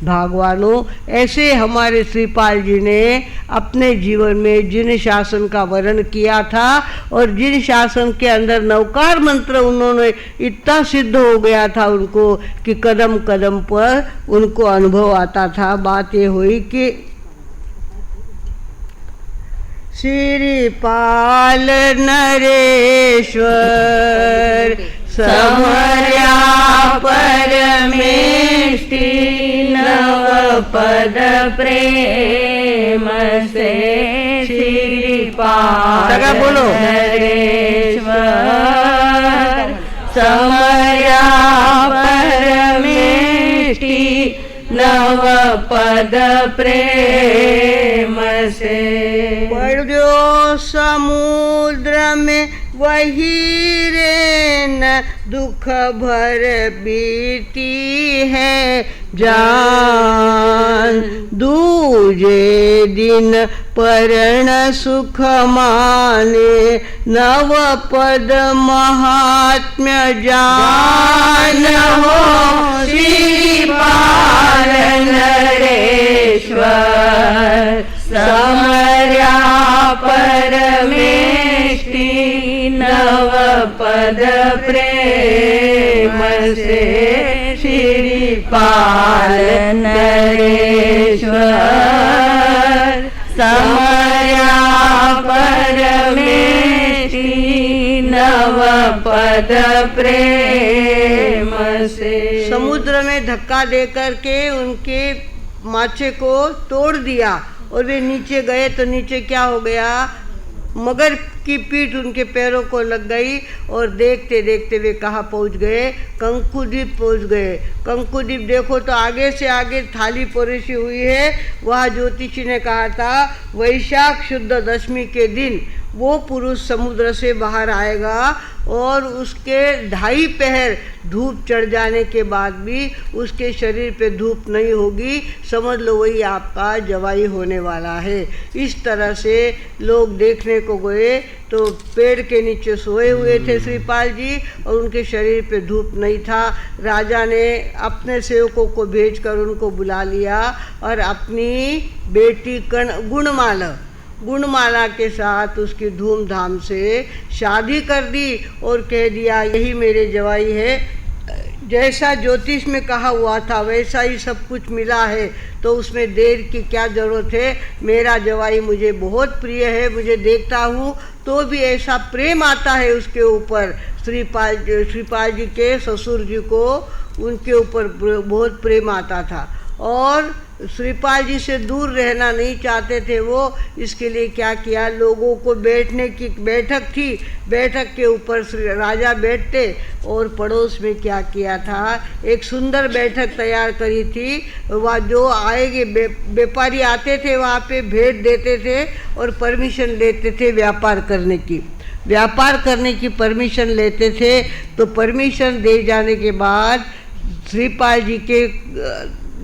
भगवानों, ऐसे हमारे श्रीपाल जी ने अपने जीवन में जिन शासन का वर्णन किया था और जिन शासन के अंदर नवकार मंत्र उन्होंने इतना सिद्ध हो गया था उनको कि कदम कदम पर उनको अनुभव आता था। बात ये हुई कि श्रीपाल नरेश्वर समर्या परमेष्टि नवपद प्रेम से श्रीपाल नरेश्वर समर्या परमेष्टि नवपद प्रेम से। पड़ो समुद्र में वही रेन दुख भर बीती है जान, दूजे दिन परण सुख माने नवपद महात्म्य जान हो। श्रीपाल नरेश्वर समर्या परमेष्टि नवपद प्रेम से श्रीपाल नरेश्वर समर्या परमेष्टि नवपद प्रेम से। समुद्र में धक्का देकर के उनके माछे को तोड़ दिया और वे नीचे गए तो नीचे क्या हो गया, मगर की पीठ उनके पैरों को लग गई और देखते देखते वे कहाँ पहुँच गए, कंकुद्वीप पहुँच गए। कंकुद्वीप देखो तो आगे से आगे थाली परोसी हुई है। वह ज्योतिषी ने कहा था वैशाख शुद्ध दशमी के दिन वो पुरुष समुद्र से बाहर आएगा और उसके 2.5 पहर धूप चढ़ जाने के बाद भी उसके शरीर पे धूप नहीं होगी, समझ लो वही आपका जवाई होने वाला है। इस तरह से लोग देखने को गए तो पेड़ के नीचे सोए हुए थे श्रीपाल जी और उनके शरीर पे धूप नहीं था। राजा ने अपने सेवकों को भेजकर उनको बुला लिया और अपनी बेटी गुणमाला के साथ उसकी धूमधाम से शादी कर दी और कह दिया यही मेरे जवाई है। जैसा ज्योतिष में कहा हुआ था वैसा ही सब कुछ मिला है, तो उसमें देर की क्या ज़रूरत है। मेरा जवाई मुझे बहुत प्रिय है, मुझे देखता हूँ तो भी ऐसा प्रेम आता है उसके ऊपर। श्रीपाल जी के ससुर जी को उनके ऊपर बहुत प्रेम आता था और श्रीपाल जी से दूर रहना नहीं चाहते थे वो। इसके लिए क्या किया, लोगों को बैठने की बैठक थी, बैठक के ऊपर राजा बैठते और पड़ोस में क्या किया था, एक सुंदर बैठक तैयार करी थी। वह जो आएंगे व्यापारी आते थे वहाँ पे भेंट देते थे और परमिशन लेते थे व्यापार करने की परमिशन लेते थे। तो परमिशन दे जाने के बाद श्रीपाल जी के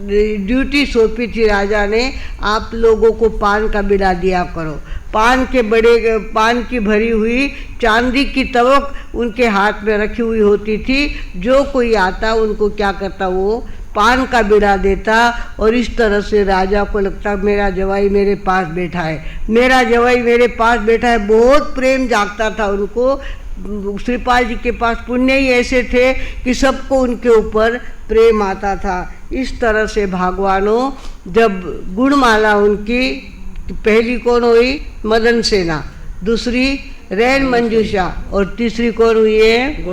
ड्यूटी सौंपी थी राजा ने, आप लोगों को पान का बिड़ा दिया करो। पान की भरी हुई चांदी की तवक उनके हाथ में रखी हुई होती थी। जो कोई आता उनको क्या करता, वो पान का बिड़ा देता और इस तरह से राजा को लगता मेरा जवाई मेरे पास बैठा है। बहुत प्रेम जागता था उनको। श्रीपाल जी के पास पुण्य ही ऐसे थे कि सबको उनके ऊपर प्रेम आता था। इस तरह से भगवानों, जब गुणमाला उनकी पहली कौन हुई, मदन सेना, दूसरी रैन मंजूषा और तीसरी कौन हुई है,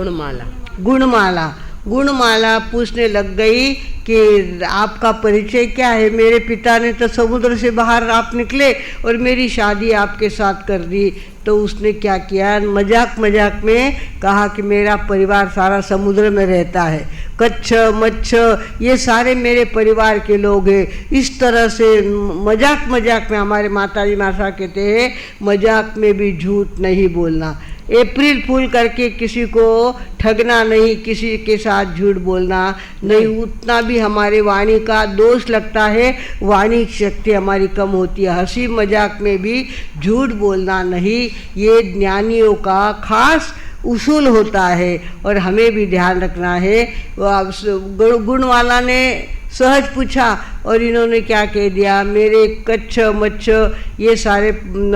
गुणमाला पूछने लग गई कि आपका परिचय क्या है। मेरे पिता ने तो समुद्र से बाहर आप निकले और मेरी शादी आपके साथ कर दी। तो उसने क्या किया, मजाक में कहा कि मेरा परिवार सारा समुद्र में रहता है, कच्छ मच्छ ये सारे मेरे परिवार के लोग हैं। इस तरह से मजाक में हमारे माताजी माता कहते हैं मजाक में भी झूठ नहीं बोलना, अप्रैल फूल करके किसी को ठगना नहीं, किसी के साथ झूठ बोलना नहीं। उतना भी हमारे वाणी का दोष लगता है, वाणी की शक्ति हमारी कम होती है। हंसी मजाक में भी झूठ बोलना नहीं, ये ज्ञानियों का खास उसूल होता है। और हमें भी ध्यान रखना है। गुण वाला ने सहज पूछा और इन्होंने क्या कह दिया, मेरे कच्छ मच्छ ये सारे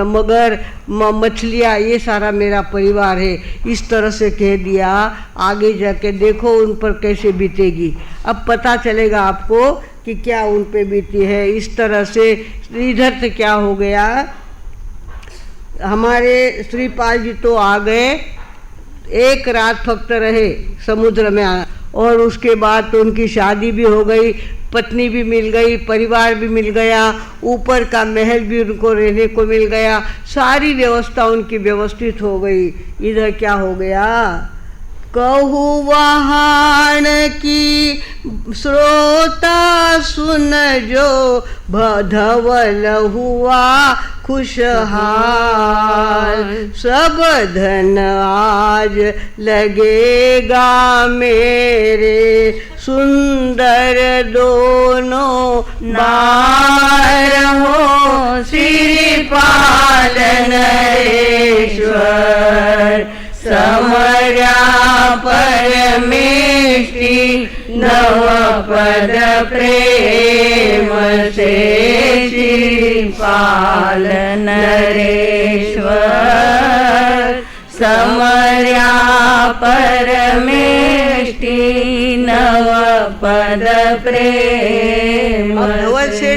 मगर मछलियाँ ये सारा मेरा परिवार है, इस तरह से कह दिया। आगे जाके देखो उन पर कैसे बीतेगी, अब पता चलेगा आपको कि क्या उन पे बीती है। इस तरह से इधर से क्या हो गया, हमारे श्रीपाल जी तो आ गए, एक रात फक्त रहे समुद्र में, और उसके बाद तो उनकी शादी भी हो गई, पत्नी भी मिल गई, परिवार भी मिल गया, ऊपर का महल भी उनको रहने को मिल गया, सारी व्यवस्था उनकी व्यवस्थित हो गई। इधर क्या हो गया, कहू वहान की श्रोता सुन जो धवल हुआ खुशहाल, सब धन आज लगेगा मेरे, सुंदर दोनों बार हो श्रीपाल नरेश्वर, समर्या परमेष्टि नवपद प्रेम से, श्रीपाल नरेश्वर, समर्या परमेष्टि नवपद प्रेम। धवल से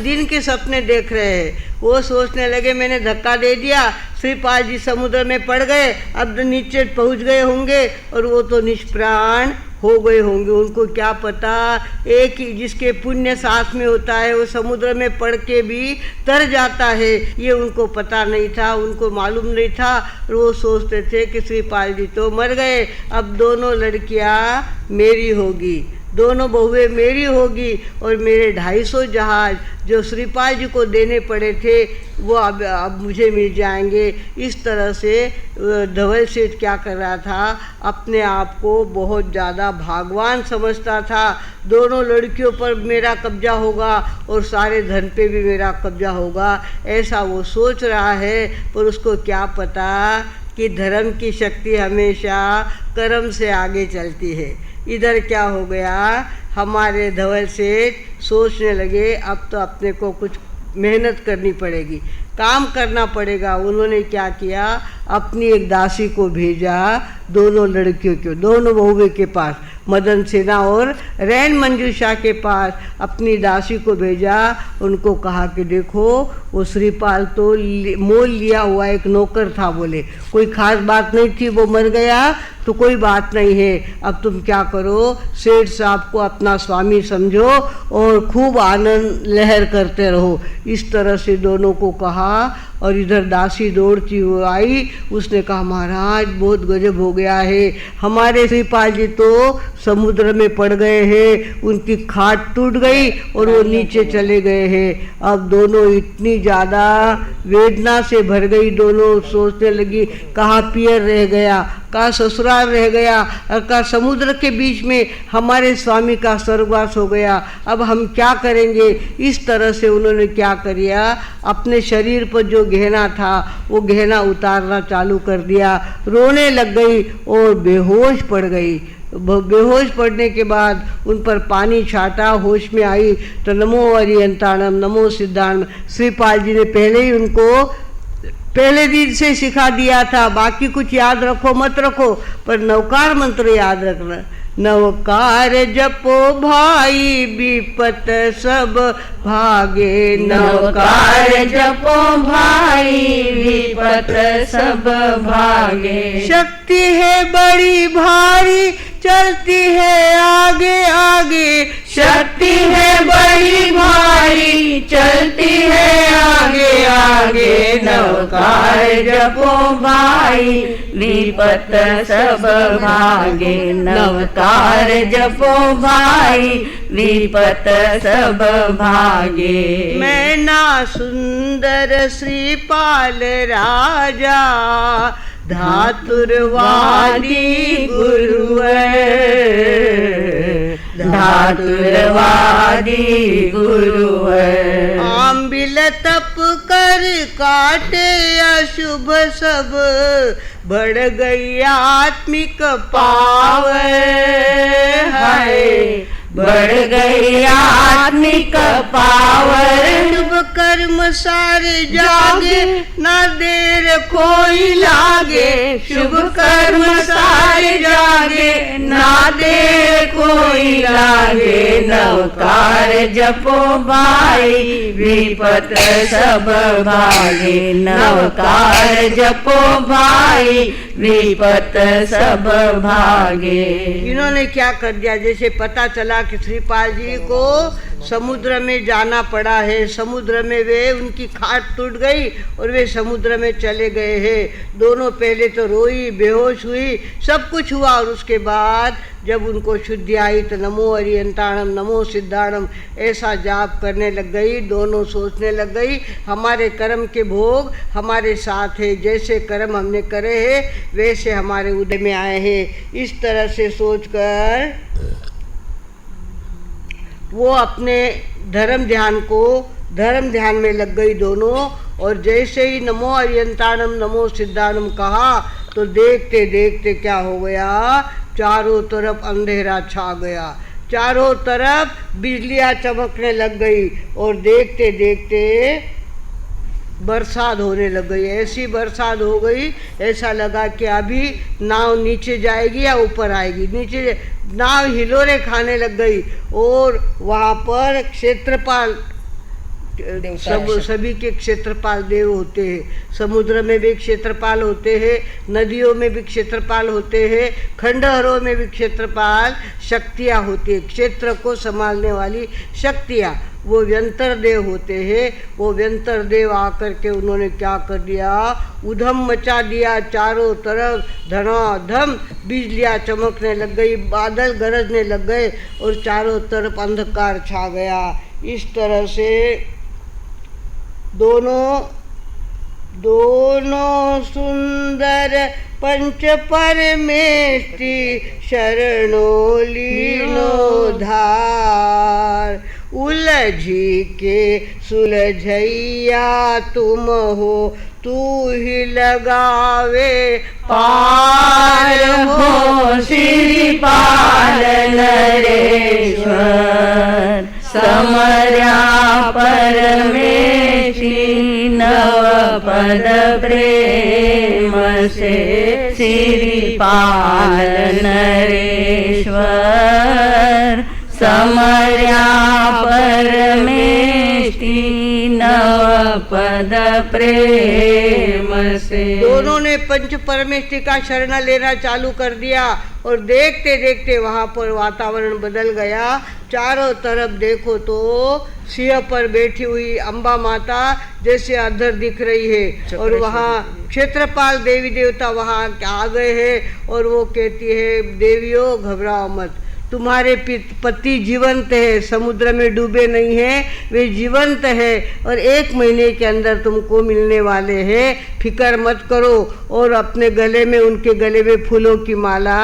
दिन के सपने देख रहे हैं, वो सोचने लगे मैंने धक्का दे दिया, श्रीपाल जी समुद्र में पड़ गए, अब नीचे पहुंच गए होंगे और वो तो निष्प्राण हो गए होंगे। उनको क्या पता, एक ही जिसके पुण्य साथ में होता है वो समुद्र में पड़ के भी तर जाता है, ये उनको पता नहीं था, उनको मालूम नहीं था। और वो सोचते थे कि श्रीपाल जी तो मर गए, अब दोनों लड़कियां मेरी होगी, दोनों बहुएं मेरी होगी, और मेरे 250 जहाज जो श्रीपाल जी को देने पड़े थे वो अब मुझे मिल जाएंगे। इस तरह से धवल सेठ क्या कर रहा था, अपने आप को बहुत ज़्यादा भाग्यवान समझता था। दोनों लड़कियों पर मेरा कब्जा होगा और सारे धन पे भी मेरा कब्जा होगा, ऐसा वो सोच रहा है। पर उसको क्या पता कि धर्म की शक्ति हमेशा कर्म से आगे चलती है। इधर क्या हो गया, हमारे धवल सेठ सोचने लगे अब तो अपने को कुछ मेहनत करनी पड़ेगी, काम करना पड़ेगा। उन्होंने क्या किया, अपनी एक दासी को भेजा दोनों लड़कियों के, दोनों बहुओं के पास, मदन सेना और रैन मंजूषा के पास अपनी दासी को भेजा। उनको कहा कि देखो वो श्रीपाल तो मोल लिया हुआ एक नौकर था, बोले कोई खास बात नहीं थी, वो मर गया तो कोई बात नहीं है, अब तुम क्या करो, सेठ साहब को अपना स्वामी समझो और खूब आनंद लहर करते रहो। इस तरह से दोनों को कहा। और इधर दासी दौड़ती हुई आई, उसने कहा महाराज बहुत गजब हो गया है, हमारे श्रीपाल जी तो समुद्र में पड़ गए हैं, उनकी खाट टूट गई और वो नीचे चले गए हैं। अब दोनों इतनी ज़्यादा वेदना से भर गई, दोनों सोचने लगी कहाँ पियर रह गया, कहाँ ससुराल रह गया, और कहाँ समुद्र के बीच में हमारे स्वामी का स्वर्गवास हो गया, अब हम क्या करेंगे। इस तरह से उन्होंने क्या किया, अपने शरीर पर जो गहना था वो गहना उतारना चालू कर दिया, रोने लग गई और बेहोश पड़ गई। बेहोश पड़ने के बाद उन पर पानी छाटा, होश में आई तो नमो अरियंताणम नमो सिद्धाणम, श्रीपाल जी ने पहले ही उनको पहले दिन से सिखा दिया था, बाकी कुछ याद रखो मत रखो, पर नवकार मंत्र याद रखना। नवकार जपो भाई विपत सब भागे, नवकार जपो भाई विपत सब भागे, शक्ति है बड़ी भारी चलती है आगे आगे, शक्ति है बड़ी भारी चलती है आगे आगे, नवकार जपो भाई विपत सब भागे, नवकार जपो भाई विपत सब भागे। मैं ना सुंदर श्रीपाल राजा धातुरवादी गुरुवर, धातुरवादी गुरुवर, आंबिल तप कर काटे अशुभ सब बढ़ गई आत्मिक पावर है, बढ़ गई आत्मिक पावर। शुभ कर्म सारे जागे, ना देर कोई लागे। शुभ कर्म सारे जागे, ना देर कोई लागे। नवकार जपो भाई, विपत सब भागे। नवकार जपो भाई, विपत सब भागे। इन्होंने क्या कर दिया, जैसे पता चला कि श्रीपाल जी को समुद्र में जाना पड़ा है, समुद्र में वे उनकी खाट टूट गई और वे समुद्र में चले गए हैं। दोनों पहले तो रोई, बेहोश हुई, सब कुछ हुआ, और उसके बाद जब उनको शुद्धि आई तो नमो अरियंताणम नमो सिद्धाणम ऐसा जाप करने लग गई। दोनों सोचने लग गई हमारे कर्म के भोग हमारे साथ है, जैसे कर्म हमने करे हैं वैसे हमारे उदय में आए हैं। इस तरह से सोचकर वो अपने धर्म ध्यान में लग गई दोनों। और जैसे ही नमो अरियंताणम नमो सिद्धाणम कहा तो देखते देखते क्या हो गया, चारों तरफ अंधेरा छा गया, चारों तरफ बिजलियां चमकने लग गई और देखते देखते बरसात होने लग गई। ऐसी बरसात हो गई, ऐसा लगा कि अभी नाव नीचे जाएगी या ऊपर आएगी। नीचे नाव हिलोरे खाने लग गई और वहाँ पर क्षेत्रपाल, सभी के क्षेत्रपाल देव होते हैं। समुद्र में भी क्षेत्रपाल होते हैं, नदियों में भी क्षेत्रपाल होते हैं, खंडहरों में भी क्षेत्रपाल शक्तियाँ होती है, क्षेत्र को संभालने वाली शक्तियाँ, वो व्यंतर देव होते हैं। वो व्यंतर देव आकर के उन्होंने क्या कर दिया, उधम मचा दिया। चारों तरफ धनाधम बिजलियाँ चमकने लग गई, बादल गरजने लग गए और चारों तरफ अंधकार छा गया। इस तरह से दोनों सुंदर पंच परमेष्टि शरणो लीनो धार। उलझी के सुलझैया तुम हो, तू ही लगावे पार हो। श्रीपाल नरेश्वर समर्या परमेशी, नव पद प्रेम से। श्रीपाल नरेश्वर समर्या परमेष्टि, नव पद प्रेम से। दोनों ने पंच परमेष्टि का शरण लेना चालू कर दिया और देखते देखते वहाँ पर वातावरण बदल गया। चारों तरफ देखो तो सिंह पर बैठी हुई अम्बा माता जैसे अधर दिख रही है और वहाँ क्षेत्रपाल देवी देवता वहाँ आ गए हैं और वो कहती है, देवियों घबराओ मत, तुम्हारे पति जीवंत है, समुद्र में डूबे नहीं हैं, वे जीवंत है और 1 महीने के अंदर तुमको मिलने वाले हैं, फिक्र मत करो। और अपने गले में, उनके गले में फूलों की माला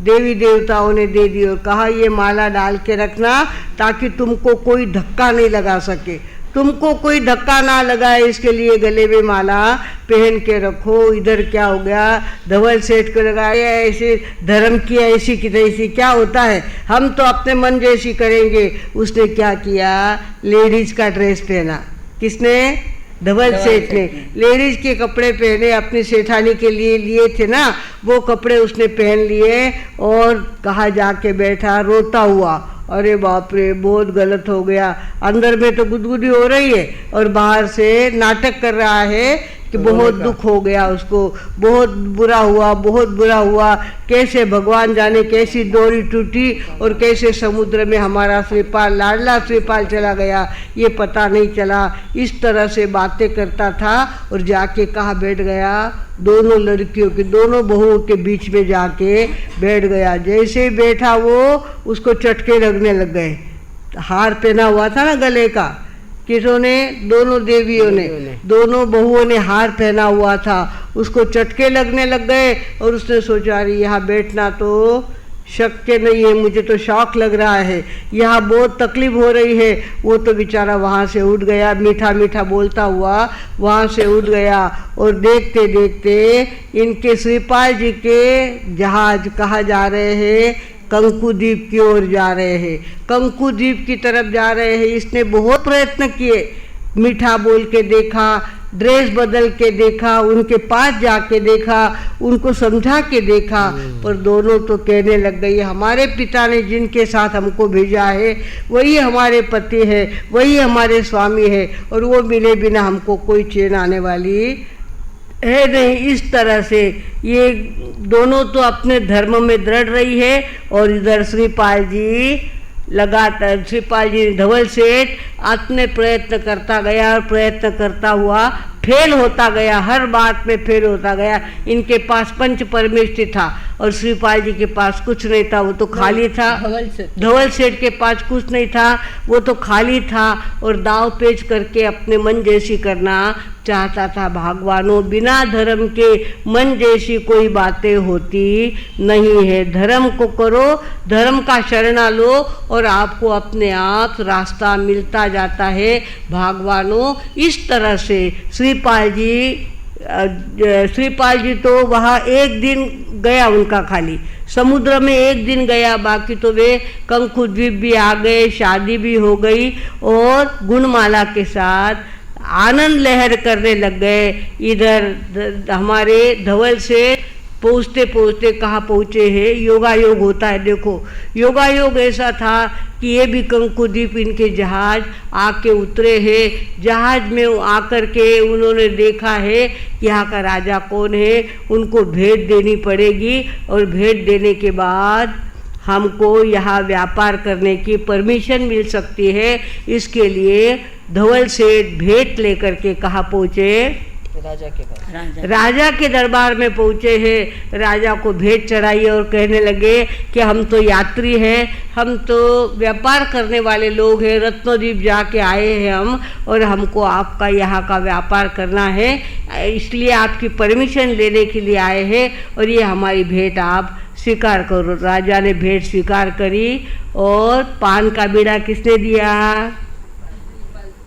देवी देवताओं ने दे दी और कहा ये माला डाल के रखना ताकि तुमको कोई धक्का नहीं लगा सके, तुमको कोई धक्का ना लगाए, इसके लिए गले में माला पहन के रखो। इधर क्या हो गया, धवल सेठ को लगाया, ऐसे धर्म की ऐसी की तैसी, क्या होता है, हम तो अपने मन जैसी करेंगे। उसने क्या किया, लेडीज का ड्रेस पहना। किसने, धवल सेठ ने लेडीज के कपड़े पहने, अपनी सेठानी के लिए लिए थे ना, वो कपड़े उसने पहन लिए और कहाँ जाके बैठा, रोता हुआ, अरे बाप रे बहुत गलत हो गया। अंदर में तो गुदगुदी हो रही है और बाहर से नाटक कर रहा है कि बहुत दुख हो गया उसको, बहुत बुरा हुआ, बहुत बुरा हुआ। कैसे भगवान जाने कैसी डोरी टूटी और कैसे समुद्र में हमारा श्रीपाल, लाडला श्रीपाल चला गया, ये पता नहीं चला। इस तरह से बातें करता था और जाके कहाँ बैठ गया, दोनों लड़कियों के, दोनों बहुओं के बीच में जाके बैठ गया। जैसे ही बैठा वो उसको चटके लगने लग गए। हार पहना हुआ था ना गले का, किसों दोनों देवियों ने, दोनों बहुओं ने हार पहना हुआ था, उसको चटके लगने लग गए और उसने सोचा रही यहाँ बैठना तो शक्य नहीं है, मुझे तो शौक लग रहा है, यहाँ बहुत तकलीफ हो रही है। वो तो बेचारा वहाँ से उठ गया, मीठा मीठा बोलता हुआ वहाँ से उठ गया। और देखते देखते इनके श्रीपाल जी के जहाज कहाँ जा रहे हैं, कंकु द्वीप की ओर जा रहे हैं, कंकु द्वीप की तरफ जा रहे हैं। इसने बहुत प्रयत्न किए, मीठा बोल के देखा, ड्रेस बदल के देखा, उनके पास जाके देखा, उनको समझा के देखा, पर दोनों तो कहने लग गई हमारे पिता ने जिनके साथ हमको भेजा है वही हमारे पति है, वही हमारे स्वामी है, और वो मिले बिना हमको कोई चैन आने वाली है नहीं। इस तरह से ये दोनों तो अपने धर्म में दृढ़ रही है। और इधर श्रीपाल जी लगातार, श्रीपाल जी धवल सेठ अपने प्रयत्न करता गया और प्रयत्न करता हुआ फेल होता गया, हर बात में फेल होता गया। इनके पास पंच परमेष्टि था और श्रीपाल जी के पास कुछ नहीं था, वो तो खाली था। धवल सेठ के पास कुछ नहीं था, वो तो खाली था और दाव पेच करके अपने मन जैसी करना चाहता था। भगवानों, बिना धर्म के मन जैसी कोई बातें होती नहीं है। धर्म को करो, धर्म का शरणा लो और आपको अपने आप रास्ता मिलता जाता है। भगवानों, इस तरह से श्रीपाल जी तो वहाँ एक दिन गया उनका, खाली समुद्र में एक दिन गया, बाकी तो वे कंकु द्वीप भी आ गए, शादी भी हो गई और गुणमाला के साथ आनंद लहर करने लग गए। इधर हमारे धवल से पहुँचते पहुँचते कहाँ पहुँचे हैं, योगायोग होता है। देखो, योगायोग ऐसा था कि ये भी कंकु द्वीप इनके जहाज आके उतरे हैं। जहाज में आकर के उन्होंने देखा है कि यहाँ का राजा कौन है, उनको भेंट देनी पड़ेगी और भेंट देने के बाद हमको यहाँ व्यापार करने की परमिशन मिल सकती है। इसके लिए धवल सेठ भेंट लेकर के कहाँ पहुँचे, राजा के दरबार में पहुँचे हैं। राजा को भेंट चढ़ाई और कहने लगे कि हम तो यात्री हैं, हम तो व्यापार करने वाले लोग हैं, रत्नद्वीप जाके आए हैं हम, और हमको आपका यहाँ का व्यापार करना है, इसलिए आपकी परमिशन लेने के लिए आए हैं और ये हमारी भेंट आप स्वीकार करो। राजा ने भेंट स्वीकार करी और पान का बीड़ा किसने दिया,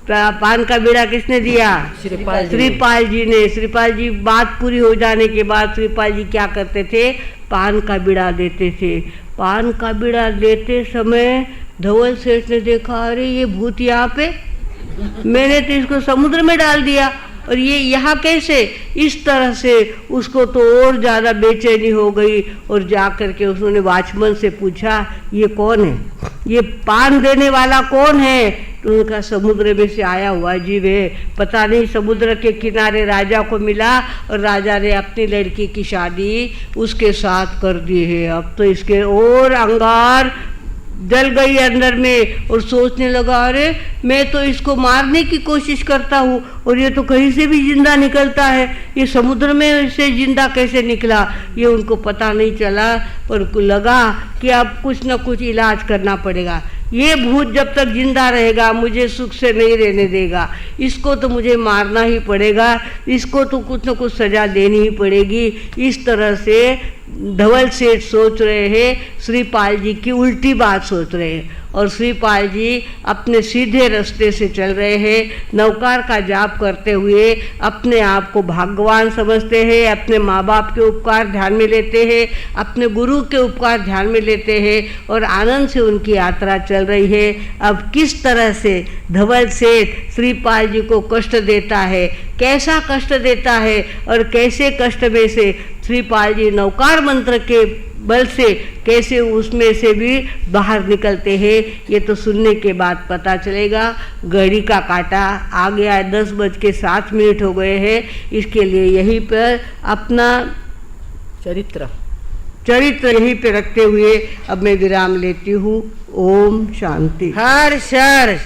पान का बीड़ा किसने दिया, श्रीपाल जी ने। श्रीपाल जी बात पूरी हो जाने के बाद श्रीपाल जी क्या करते थे, पान का बीड़ा देते थे। पान का बीड़ा देते समय धवल सेठ ने देखा, अरे ये भूत यहाँ पे, मैंने तो इसको समुद्र में डाल दिया और ये यहाँ कैसे। इस तरह से उसको तो और ज़्यादा बेचैनी हो गई और जा कर के उसने वॉचमैन से पूछा ये कौन है, ये पान देने वाला कौन है। तो उनका समुद्र में से आया हुआ जीव है, पता नहीं समुद्र के किनारे राजा को मिला और राजा ने अपनी लड़की की शादी उसके साथ कर दी है। अब तो इसके और अंगार जल गई अंदर में और सोचने लगा, अरे मैं तो इसको मारने की कोशिश करता हूँ और ये तो कहीं से भी जिंदा निकलता है, ये समुद्र में से जिंदा कैसे निकला, ये उनको पता नहीं चला। पर लगा कि अब कुछ न कुछ इलाज करना पड़ेगा, ये भूत जब तक जिंदा रहेगा मुझे सुख से नहीं रहने देगा, इसको तो मुझे मारना ही पड़ेगा, इसको तो कुछ न कुछ सजा देनी ही पड़ेगी। इस तरह से धवल सेठ सोच रहे हैं, श्रीपाल जी की उल्टी बात सोच रहे हैं और श्रीपाल जी अपने सीधे रास्ते से चल रहे हैं। नौकार का जाप करते हुए अपने आप को भाग्यवान समझते हैं, अपने माँ बाप के उपकार ध्यान में लेते हैं, अपने गुरु के उपकार ध्यान में लेते हैं और आनंद से उनकी यात्रा चल रही है। अब किस तरह से धवल सेठ श्रीपाल जी को कष्ट देता है, कैसा कष्ट देता है और कैसे कष्ट में से श्रीपाल जी नौकार मंत्र के बल से कैसे उसमें से भी बाहर निकलते हैं, ये तो सुनने के बाद पता चलेगा। घड़ी का काटा आ गया, 10:07 हो गए हैं। इसके लिए यहीं पर अपना चरित्र यहीं पे रखते हुए अब मैं विराम लेती हूँ। ओम शांति। हर शर